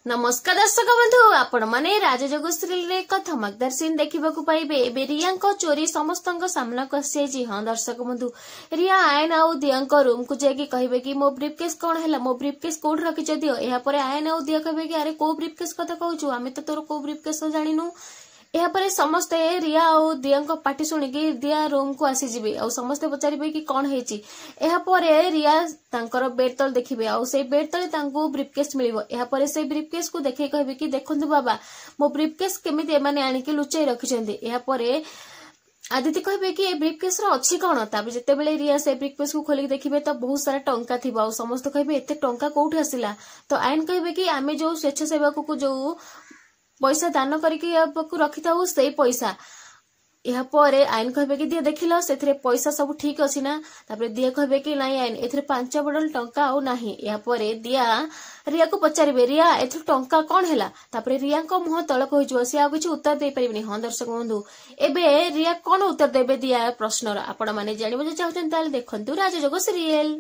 नमस्कार दर्शक बंधु आपण माने राजजोग सीरियल रे एक धमाकेदार सीन देखा पाइबे। एबे रिया चोरी समस्त सामना को आसी। हाँ दर्शक बंधु, रिया आयन आउ दिया रूम को जाकि कहे कि मो ब्रीफकेस कौन है, मो ब्रीफकेस कौट रखिच दियो। यापर आयन आउ दिया कहे कि अरे को ब्रीफकेस कथा कहूँ, आम तो तोर को ब्रीफकेस जानिनु। यापर समस्ते रिया और दिया पार्टी शुणिकी दिया रूम को आसी जिबे और समस्ते पचारे कि कौन है। रिया तांकर बेड तल देखिबे और से बेड तले तांको ब्रीफकेस मिलिबो। यापर से ब्रीफकेस को देखे कहबे कि देखंतु बाबा मो ब्रीफकेस केमिति एमाने आनिके लुचै रखिछन्ते। यापर आदित्य कहबे कि ए ब्रीफकेस रो अछि कोन। ताबे जेतेबेले रिया से ब्रीफकेस को खोलिक देखिबे तो बहुत सारा टंका थिबा और समस्त कहबे एते टंका कोउठ आसिला। तो आयन कहबे कि आमे जो स्वेच्छासेवक को जो पैसा दान करके रखी था से पैसा। यापर आयन कहबे कि दिया देखिल से पैसा सब ठीक अच्छी ना। तापर दिया कहबे कि नाई आयन ए 5 बडल टंका आउ नाही। यापर दिया रिया को पचारे रिया ए टंका कौन है। तापर रिया मुह तलक हो सी आ किसी उत्तर दे पारे। हाँ दर्शक बंधु, एबे रिया कौन उत्तर देबे दिया प्रश्नर आपण माने जानिबो जे चाहछन ताले देखंतु राजजोग सीरियल।